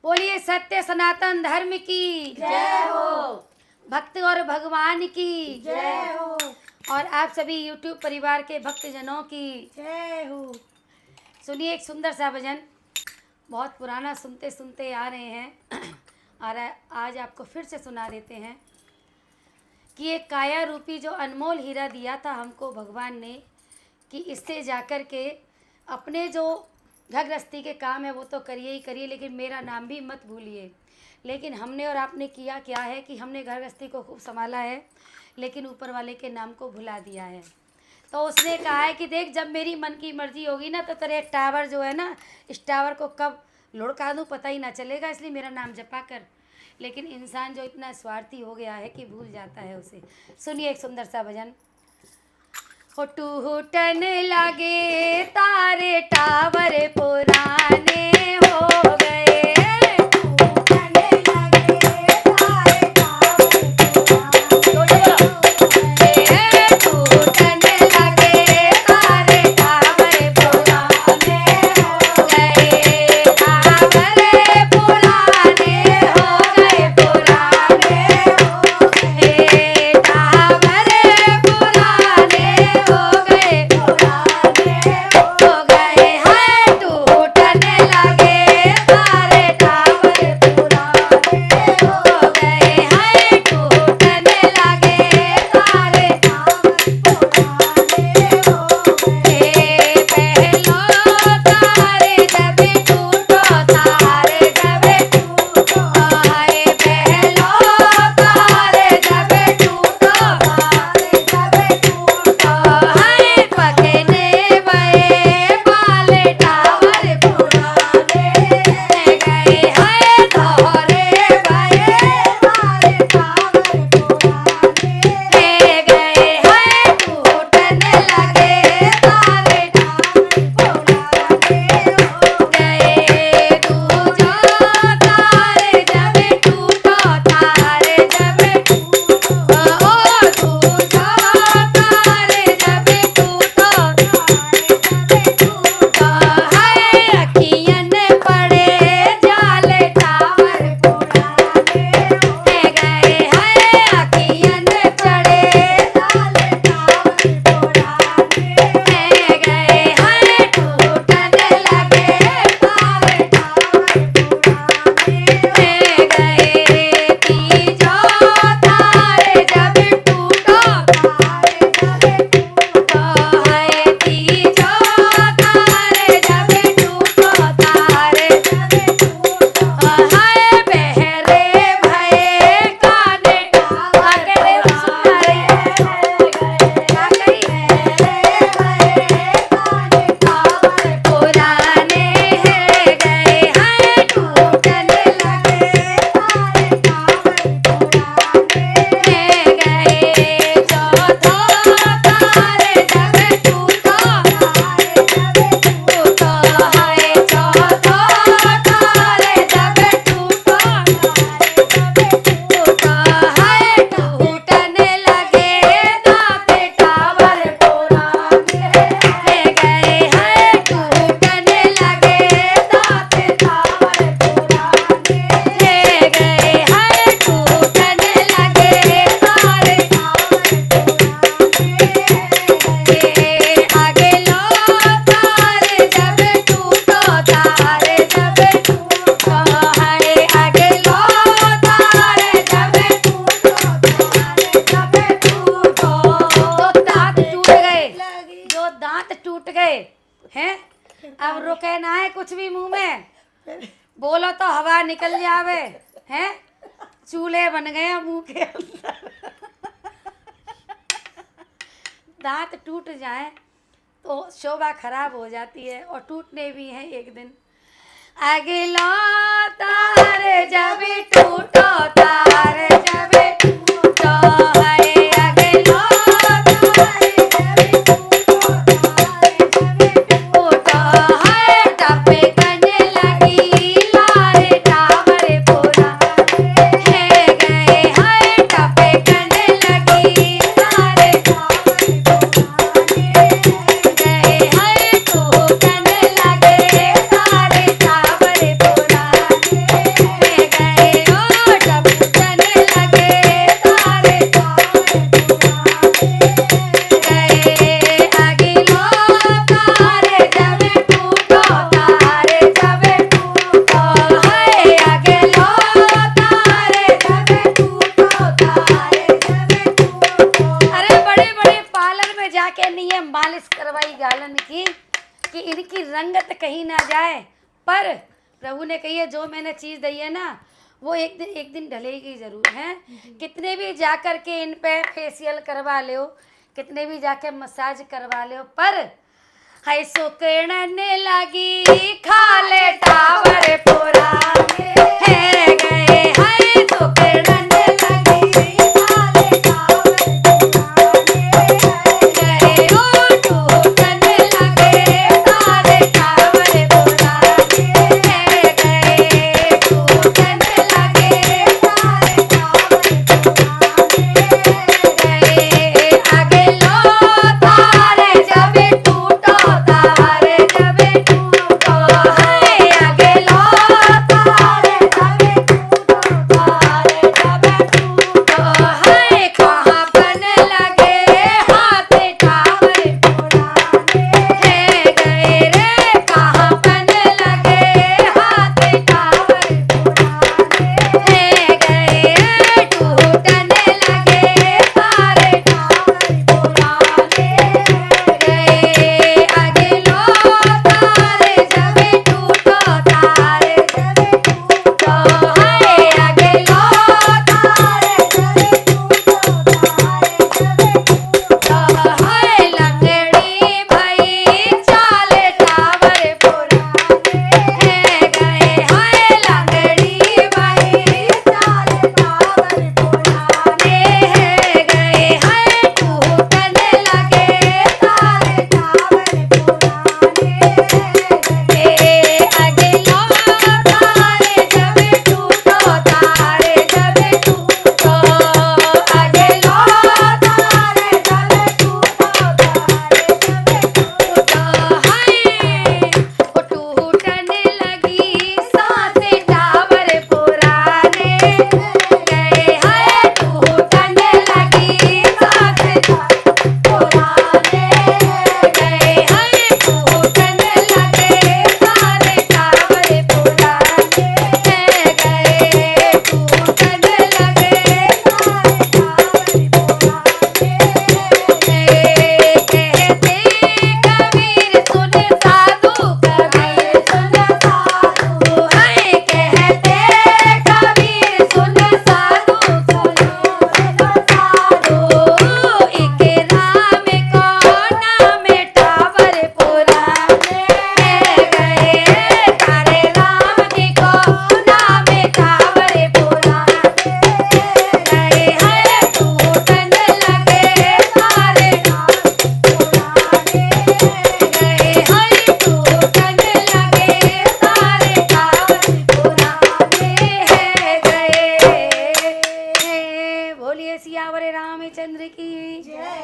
बोलिए सत्य सनातन धर्म की जय हो। भक्त और भगवान की जय हो। और आप सभी YouTube परिवार के भक्तजनों की जय हो। सुनिए एक सुंदर सा भजन, बहुत पुराना सुनते सुनते आ रहे हैं और आज आपको फिर से सुना देते हैं कि एक काया रूपी जो अनमोल हीरा दिया था हमको भगवान ने, कि इससे जाकर के अपने जो घर गृहस्थी के काम है वो तो करिए ही करिए, लेकिन मेरा नाम भी मत भूलिए। लेकिन हमने और आपने किया क्या है कि हमने घर गृहस्थी को खूब संभाला है, लेकिन ऊपर वाले के नाम को भुला दिया है। तो उसने कहा है कि देख, जब मेरी मन की मर्जी होगी ना तो तेरे टावर जो है ना, इस टावर को कब लुढ़का दूँ पता ही ना चलेगा, इसलिए मेरा नाम जपा कर। लेकिन इंसान जो इतना स्वार्थी हो गया है कि भूल जाता है उसे। सुनिए एक सुंदर सा भजन। हो टूटन लगे तारे टावर पुराने हो गए, टूटन लगे तारे टावर पुराने टूटन लगे तारे टावर पुराने हो गए, टावर पुराने हो गए, पुराने हो गए, टावर पुराने हो गए, पुराने हो गए हैं, टूटने लगे तारे टावर पुराने हो गए हैं, टूटने लगे तारे टावर पुराने हो गए। पहलो तारे जब टूटो, तारे जब टूटो, आए पहलो तारे जब टूटो, तारे जब टूटो हाय पकने बए वाले टावर पुराने गए, हाय दोहरे बए तारे टावर पुराने गए, हाय टूटने लगे तारे टावर पुराने हो गए, दूजा तारे जब टूटो, तारे जब टूटो, ओ दूजा तारे जब टूटो, हाय अखियन पड़े जाले टावर पुराने गए, हाय अखियन चढ़े तारे टावर पुराने गए, हाय टूटने लगे तारे गए, तीजो तारे जब टूटो, हाय तीजो तारे जब टूटो, तारे हाय बहरे भये काने अगले सुनारे पुराने हैं गए, हाय टूटने लगे गए, चौथो तारे जब टूटो, टूटो, हाय चौथो तारे जब टूटो, टूटो, हाय टूटने लगे दाते टावर पुराने गए, हाय टूटने लगे दाते टावर पुराने गए, हाय टूटने लगे तारे आगे लो तारे जब टूटो, तारे जब टूटो, हाय आगे लो तारे जब टूटो, तो दांत टूट गए, जो दांत टूट गए हैं, अब रुके ना है कुछ भी मुंह में, बोलो तो हवा निकल जावे हैं, चूल्हे बन गए मुंह के अंदर। दांत टूट जाए तो शोभा खराब हो जाती है, और टूटने भी हैं एक दिन। आगे लो तारे जब टूटो, तारे जब टूटो, हाय आगे लो तारे जब टूटो, हाय टपे करने लगी लारे टावर पुराने गए, हाय टपे करने लगी लारे गए, हाय टूटने लगे तारे टावर पुराने मालिश करवाई गालन की कि इनकी रंगत कहीं ना जाए, पर प्रभु ने कही है जो मैंने चीज़ दी है ना वो एक दिन ढलेगी ज़रूर है। कितने भी जाकर के इन पे फेशियल करवा लो, कितने भी जाके मसाज करवा लो, पर है सुकड़ने लगी खाले टावर